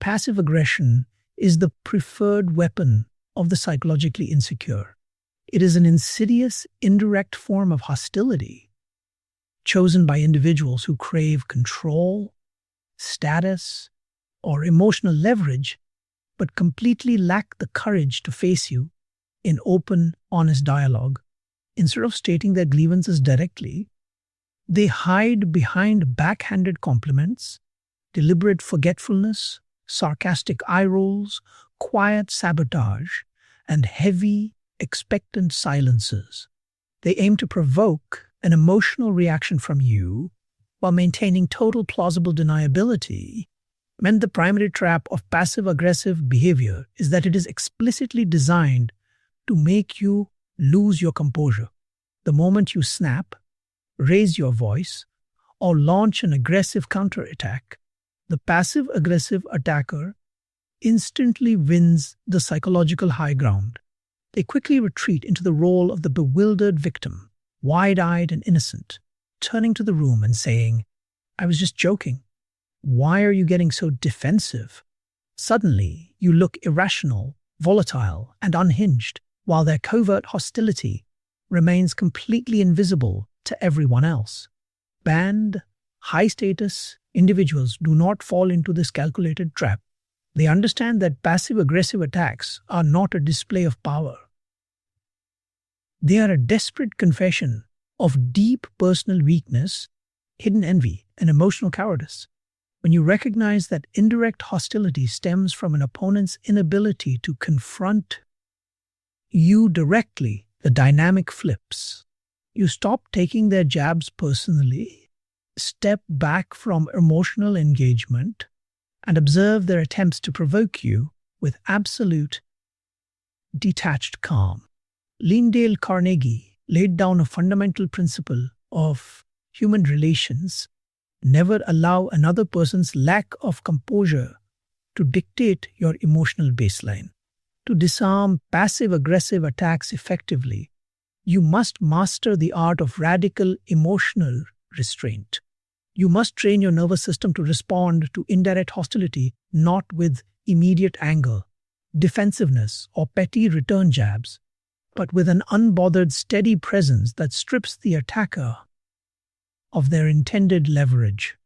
Passive aggression is the preferred weapon of the psychologically insecure. It is an insidious, indirect form of hostility chosen by individuals who crave control, status, or emotional leverage, but completely lack the courage to face you in open, honest dialogue. Instead of stating their grievances directly, they hide behind backhanded compliments, deliberate forgetfulness, sarcastic eye rolls, quiet sabotage, and heavy, expectant silences. They aim to provoke an emotional reaction from you while maintaining total plausible deniability. The primary trap of passive-aggressive behavior is that it is explicitly designed to make you lose your composure. The moment you snap, raise your voice, or launch an aggressive counterattack, the passive-aggressive attacker instantly wins the psychological high ground. They quickly retreat into the role of the bewildered victim, wide-eyed and innocent, turning to the room and saying, "I was just joking. Why are you getting so defensive?" Suddenly, you look irrational, volatile, and unhinged, while their covert hostility remains completely invisible to everyone else. Banned, high-status individuals do not fall into this calculated trap. They understand that passive-aggressive attacks are not a display of power. They are a desperate confession of deep personal weakness, hidden envy, and emotional cowardice. When you recognize that indirect hostility stems from an opponent's inability to confront you directly, the dynamic flips. You stop taking their jabs personally, step back from emotional engagement, and observe their attempts to provoke you with absolute, detached calm. Dale Carnegie laid down a fundamental principle of human relations: never allow another person's lack of composure to dictate your emotional baseline. To disarm passive-aggressive attacks effectively, you must master the art of radical emotional restraint. You must train your nervous system to respond to indirect hostility not with immediate anger, defensiveness, or petty return jabs, but with an unbothered, steady presence that strips the attacker of their intended leverage.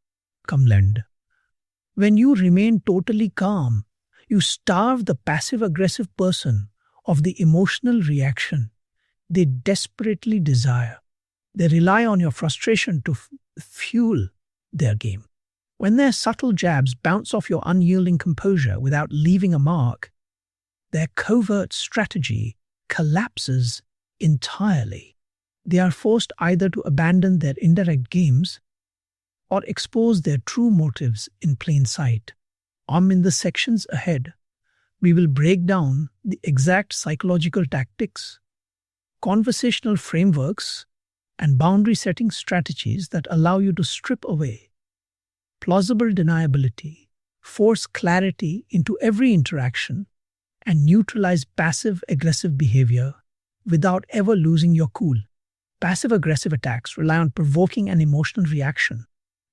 When you remain totally calm, you starve the passive-aggressive person of the emotional reaction they desperately desire. They rely on your frustration to fuel their game. When their subtle jabs bounce off your unyielding composure without leaving a mark, their covert strategy collapses entirely. They are forced either to abandon their indirect games or expose their true motives in plain sight. In the sections ahead, we will break down the exact psychological tactics, conversational frameworks, and boundary-setting strategies that allow you to strip away plausible deniability, force clarity into every interaction, and neutralize passive-aggressive behavior without ever losing your cool. Passive-aggressive attacks rely on provoking an emotional reaction.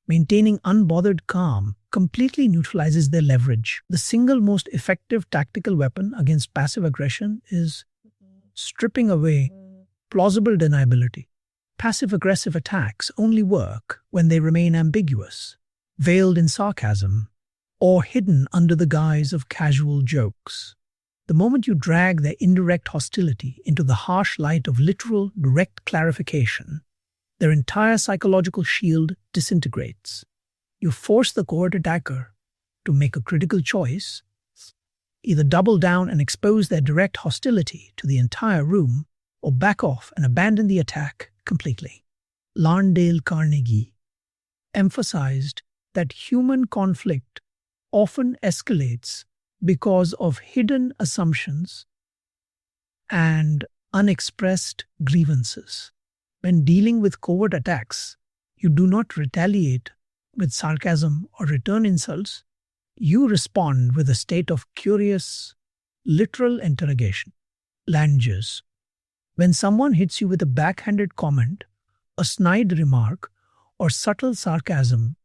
Maintaining unbothered calm completely neutralizes their leverage. The single most effective tactical weapon against passive aggression is stripping away plausible deniability. Passive-aggressive attacks only work when they remain ambiguous, veiled in sarcasm, or hidden under the guise of casual jokes. The moment you drag their indirect hostility into the harsh light of literal, direct clarification, their entire psychological shield disintegrates. You force the covert attacker to make a critical choice: either double down and expose their direct hostility to the entire room, or back off and abandon the attack completely. Dale Carnegie emphasized that human conflict often escalates because of hidden assumptions and unexpressed grievances. When dealing with covert attacks, you do not retaliate with sarcasm or return insults. You respond with a state of curious, literal interrogation. Languages. When someone hits you with a backhanded comment, a snide remark, or subtle sarcasm,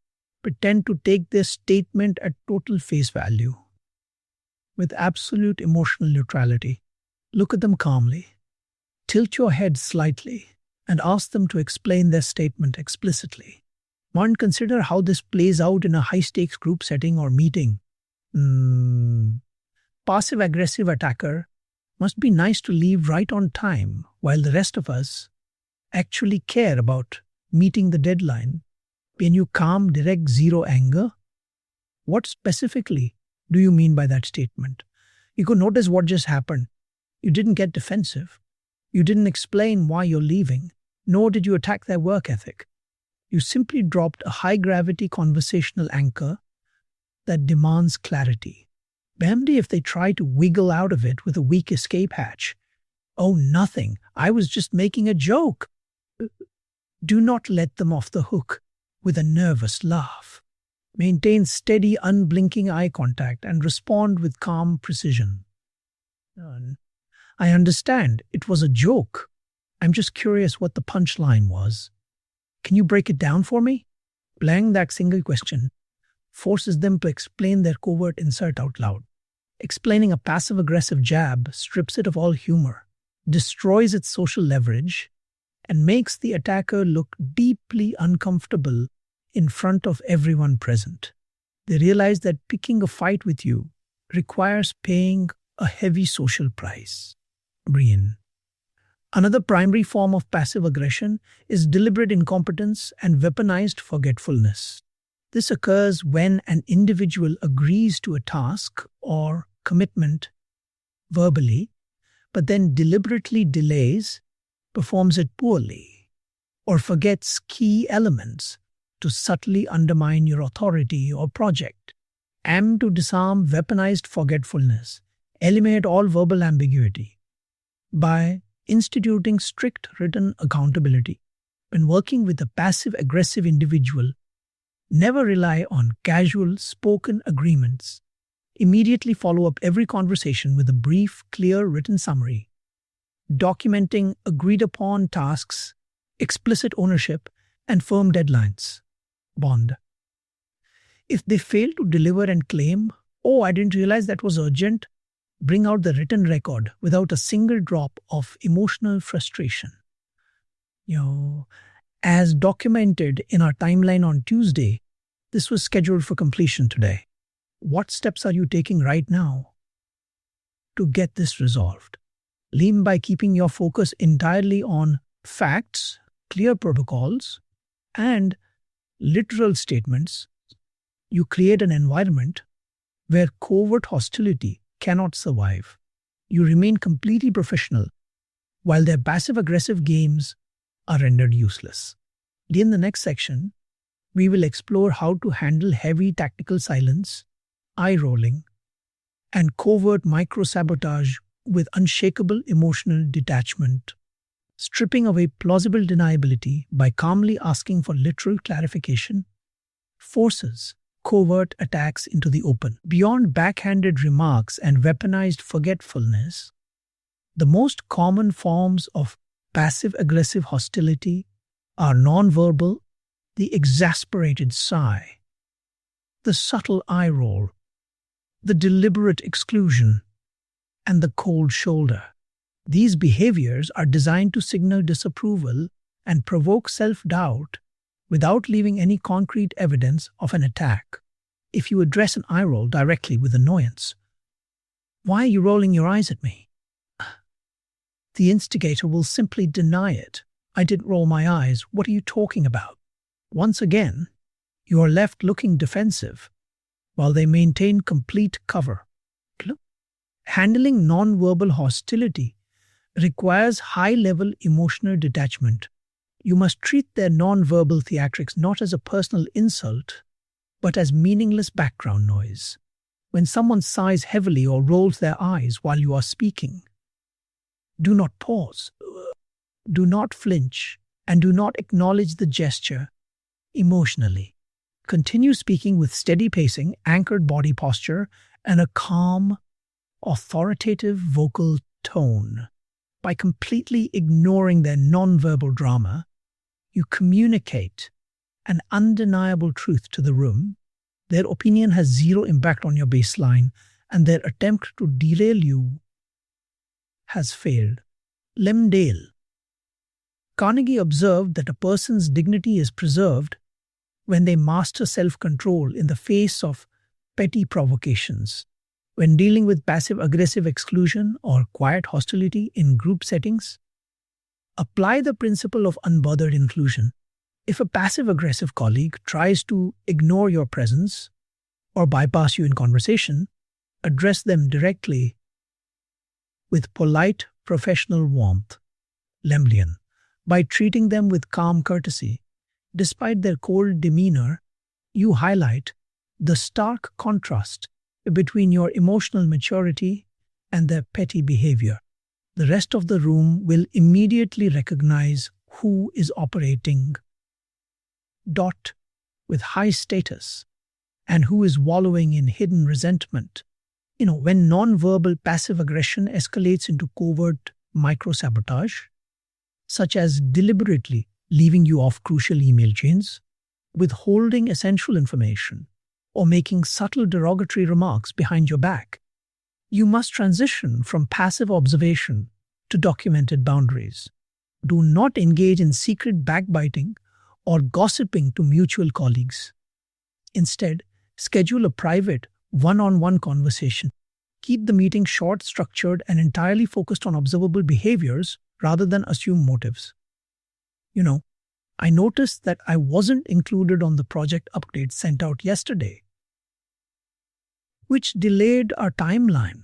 pretend to take their statement at total face value. with absolute emotional neutrality. Look at them calmly, tilt your head slightly, and ask them to explain their statement explicitly. One, consider how this plays out in a high-stakes group setting or meeting. Passive-aggressive attacker must be nice to leave right on time, while the rest of us actually care about meeting the deadline. When you calm, direct, zero anger, what specifically do you mean by that statement? You could notice what just happened. You didn't get defensive. You didn't explain why you're leaving, nor did you attack their work ethic. You simply dropped a high-gravity conversational anchor that demands clarity. Bamdi if they try to wiggle out of it with a weak escape hatch. Oh, nothing. I was just making a joke. Do not let them off the hook with a nervous laugh. Maintain steady, unblinking eye contact and respond with calm precision. I understand. It was a joke. I'm just curious what the punchline was. Can you break it down for me? Playing that single question forces them to explain their covert insult out loud. Explaining a passive-aggressive jab strips it of all humor, destroys its social leverage, and makes the attacker look deeply uncomfortable in front of everyone present. They realize that picking a fight with you requires paying a heavy social price. Brian. Another primary form of passive aggression is deliberate incompetence and weaponized forgetfulness. This occurs when an individual agrees to a task or commitment verbally, but then deliberately delays, performs it poorly, or forgets key elements to subtly undermine your authority or project. Aim to disarm weaponized forgetfulness, eliminate all verbal ambiguity by instituting strict written accountability. When working with a passive-aggressive individual, never rely on casual spoken agreements. Immediately follow up every conversation with a brief, clear written summary, documenting agreed-upon tasks, explicit ownership, and firm deadlines. Bond. If they fail to deliver and claim, "Oh, I didn't realize that was urgent," bring out the written record without a single drop of emotional frustration. As documented in our timeline on Tuesday, this was scheduled for completion today. What steps are you taking right now to get this resolved? Lean by keeping your focus entirely on facts, clear protocols, and literal statements. You create an environment where covert hostility cannot survive. You remain completely professional, while their passive-aggressive games are rendered useless. In the next section, we will explore how to handle heavy tactical silence, eye-rolling, and covert micro-sabotage with unshakable emotional detachment. Stripping away plausible deniability by calmly asking for literal clarification forces covert attacks into the open. Beyond backhanded remarks and weaponized forgetfulness, the most common forms of passive-aggressive hostility are nonverbal, the exasperated sigh, the subtle eye roll, the deliberate exclusion, and the cold shoulder. These behaviors are designed to signal disapproval and provoke self-doubt without leaving any concrete evidence of an attack. If you address an eye roll directly with annoyance, "Why are you rolling your eyes at me?" the instigator will simply deny it. "I didn't roll my eyes. What are you talking about?" Once again, you are left looking defensive while they maintain complete cover. Handling nonverbal hostility requires high-level emotional detachment. You must treat their nonverbal theatrics not as a personal insult, but as meaningless background noise. When someone sighs heavily or rolls their eyes while you are speaking, do not pause, do not flinch, and do not acknowledge the gesture emotionally. Continue speaking with steady pacing, anchored body posture, and a calm, authoritative vocal tone. By completely ignoring their nonverbal drama, you communicate an undeniable truth to the room. Their opinion has zero impact on your baseline, and their attempt to derail you has failed. Dale Carnegie observed that a person's dignity is preserved when they master self-control in the face of petty provocations. When dealing with passive-aggressive exclusion or quiet hostility in group settings, apply the principle of unbothered inclusion. If a passive-aggressive colleague tries to ignore your presence or bypass you in conversation, address them directly with polite, professional warmth. Lemlian. By treating them with calm courtesy, despite their cold demeanor, you highlight the stark contrast between your emotional maturity and their petty behavior. The rest of the room will immediately recognize who is operating with high status and who is wallowing in hidden resentment. When non-verbal passive aggression escalates into covert micro-sabotage, such as deliberately leaving you off crucial email chains, withholding essential information, or making subtle derogatory remarks behind your back, you must transition from passive observation to documented boundaries. Do not engage in secret backbiting or gossiping to mutual colleagues. Instead, schedule a private, one-on-one conversation. Keep the meeting short, structured, and entirely focused on observable behaviors rather than assumed motives. I noticed that I wasn't included on the project update sent out yesterday, which delayed our timeline.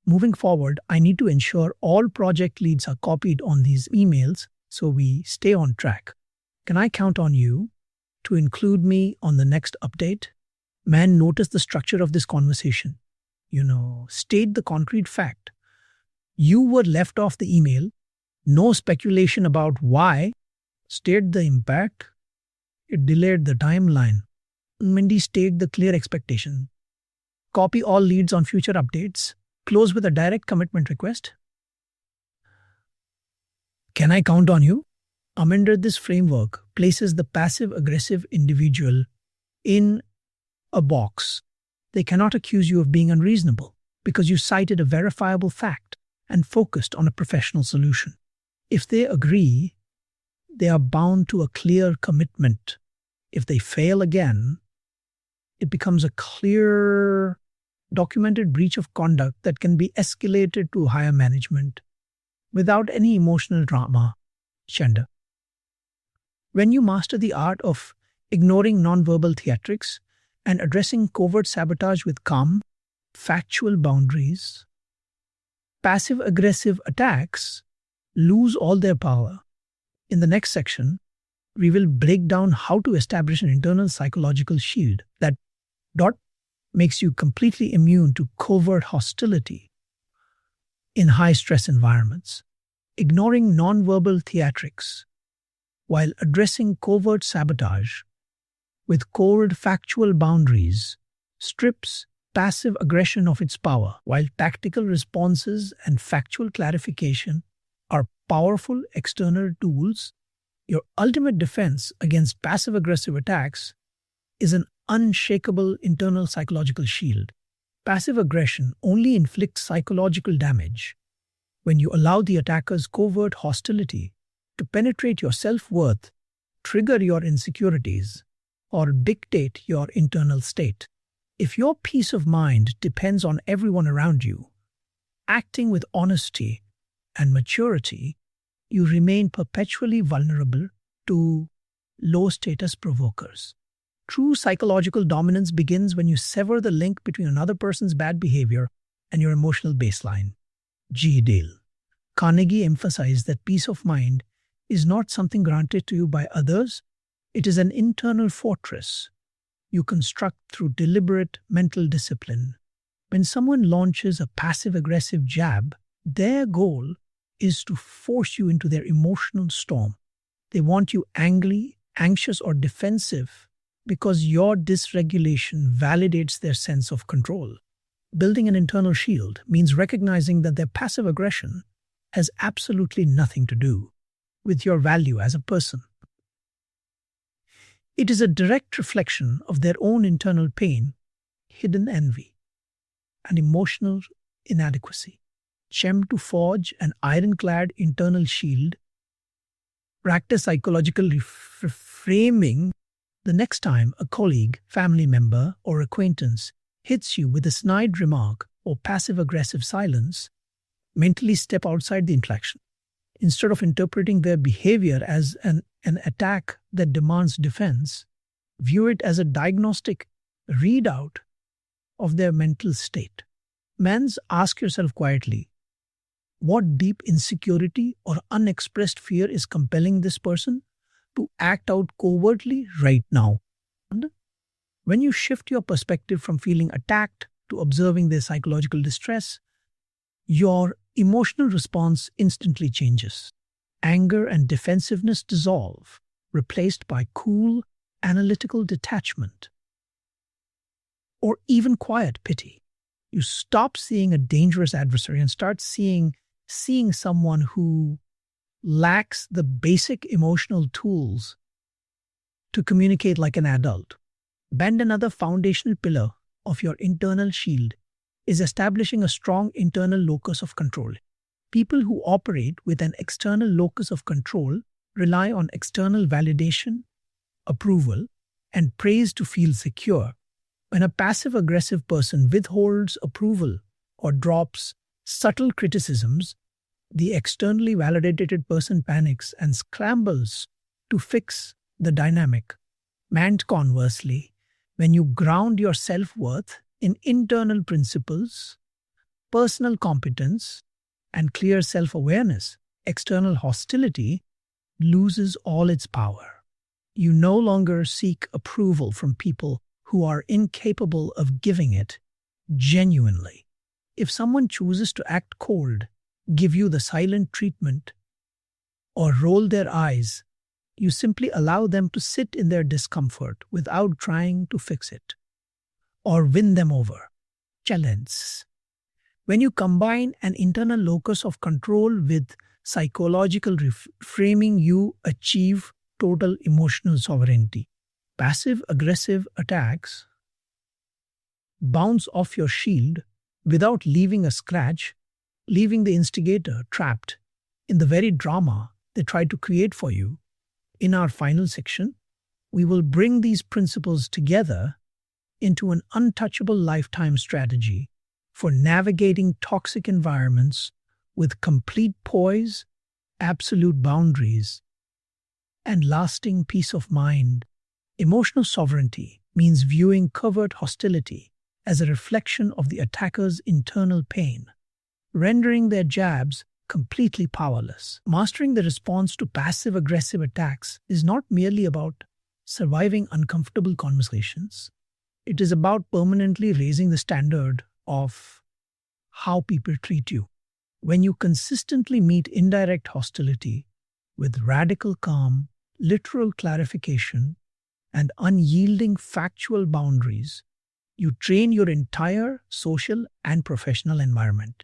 Moving forward, I need to ensure all project leads are copied on these emails so we stay on track. Can I count on you to include me on the next update? Man, notice the structure of this conversation. State the concrete fact. You were left off the email. No speculation about why. State the impact. It delayed the timeline. Mindy, state the clear expectation. Copy all leads on future updates. Close with a direct commitment request. Can I count on you? Under this framework places the passive-aggressive individual in a box. They cannot accuse you of being unreasonable because you cited a verifiable fact and focused on a professional solution. If they agree, they are bound to a clear commitment. If they fail again, it becomes a clear, documented breach of conduct that can be escalated to higher management without any emotional drama. Shanda. When you master the art of ignoring nonverbal theatrics and addressing covert sabotage with calm, factual boundaries, passive-aggressive attacks lose all their power. In the next section, we will break down how to establish an internal psychological shield that makes you completely immune to covert hostility in high-stress environments. Ignoring nonverbal theatrics while addressing covert sabotage with cold factual boundaries strips passive aggression of its power, while tactical responses and factual clarification are powerful external tools. Your ultimate defense against passive-aggressive attacks is an unshakable internal psychological shield. Passive aggression only inflicts psychological damage when you allow the attacker's covert hostility to penetrate your self-worth, trigger your insecurities, or dictate your internal state. If your peace of mind depends on everyone around you, acting with honesty and maturity, you remain perpetually vulnerable to low-status provokers. True psychological dominance begins when you sever the link between another person's bad behavior and your emotional baseline. Dale Carnegie emphasized that peace of mind is not something granted to you by others. It is an internal fortress you construct through deliberate mental discipline. When someone launches a passive-aggressive jab, their goal is to force you into their emotional storm. They want you angry, anxious, or defensive because your dysregulation validates their sense of control. Building an internal shield means recognizing that their passive aggression has absolutely nothing to do with your value as a person. It is a direct reflection of their own internal pain, hidden envy, and emotional inadequacy. Attempt to forge an ironclad internal shield. Practice psychological reframing the next time a colleague, family member, or acquaintance hits you with a snide remark or passive aggressive silence. Mentally step outside the interaction. Instead of interpreting their behavior as an attack that demands defense, view it as a diagnostic readout of their mental state. Ask yourself quietly, what deep insecurity or unexpressed fear is compelling this person to act out covertly right now? And when you shift your perspective from feeling attacked to observing their psychological distress, your emotional response instantly changes. Anger and defensiveness dissolve, replaced by cool, analytical detachment, or even quiet pity. You stop seeing a dangerous adversary and start seeing someone who lacks the basic emotional tools to communicate like an adult. Another foundational pillar of your internal shield is establishing a strong internal locus of control. People who operate with an external locus of control rely on external validation, approval, and praise to feel secure. When a passive-aggressive person withholds approval or drops subtle criticisms, the externally validated person panics and scrambles to fix the dynamic. And conversely, when you ground your self-worth in internal principles, personal competence, and clear self-awareness, external hostility loses all its power. You no longer seek approval from people who are incapable of giving it genuinely. If someone chooses to act cold, give you the silent treatment, or roll their eyes, you simply allow them to sit in their discomfort without trying to fix it or win them over. Challenge. When you combine an internal locus of control with psychological framing, you achieve total emotional sovereignty. Passive-aggressive attacks bounce off your shield without leaving a scratch, leaving the instigator trapped in the very drama they tried to create for you. In our final section, we will bring these principles together into an untouchable lifetime strategy for navigating toxic environments with complete poise, absolute boundaries, and lasting peace of mind. Emotional sovereignty means viewing covert hostility as a reflection of the attacker's internal pain, rendering their jabs completely powerless. Mastering the response to passive-aggressive attacks is not merely about surviving uncomfortable conversations. It is about permanently raising the standard of how people treat you. When you consistently meet indirect hostility with radical calm, literal clarification, and unyielding factual boundaries, you train your entire social and professional environment.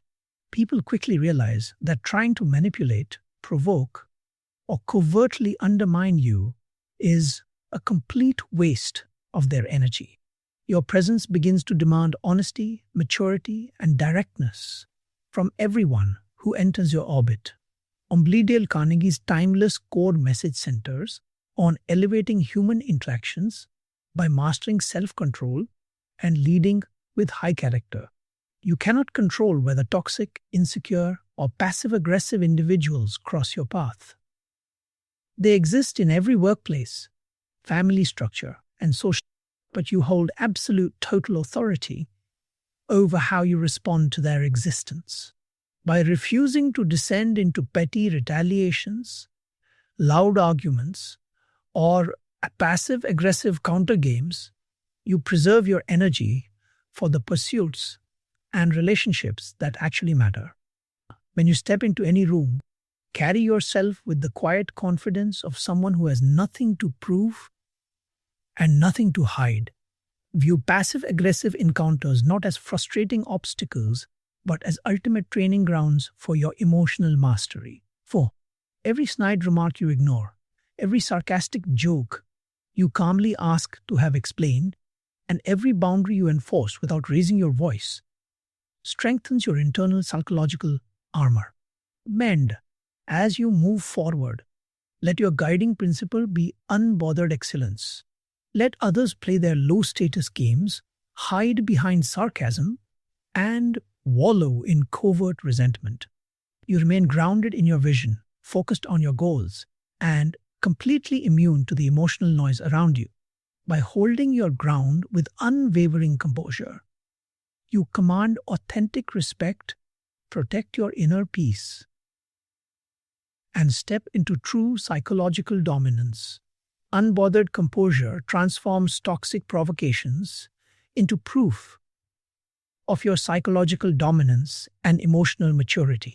People quickly realize that trying to manipulate, provoke, or covertly undermine you is a complete waste of their energy. Your presence begins to demand honesty, maturity, and directness from everyone who enters your orbit. Dale Carnegie's timeless core message centers on elevating human interactions by mastering self-control and leading with high character. You cannot control whether toxic, insecure, or passive-aggressive individuals cross your path. They exist in every workplace, family structure, and social, but you hold absolute total authority over how you respond to their existence. By refusing to descend into petty retaliations, loud arguments, or passive-aggressive countergames, you preserve your energy for the pursuits and relationships that actually matter. When you step into any room, carry yourself with the quiet confidence of someone who has nothing to prove and nothing to hide. View passive-aggressive encounters not as frustrating obstacles, but as ultimate training grounds for your emotional mastery. 4. Every snide remark you ignore, every sarcastic joke you calmly ask to have explained, and every boundary you enforce without raising your voice strengthens your internal psychological armor. Mend. As you move forward, let your guiding principle be unbothered excellence. Let others play their low status games, hide behind sarcasm, and wallow in covert resentment. You remain grounded in your vision, focused on your goals, and completely immune to the emotional noise around you. By holding your ground with unwavering composure, you command authentic respect, protect your inner peace, and step into true psychological dominance. Unbothered composure transforms toxic provocations into proof of your psychological dominance and emotional maturity.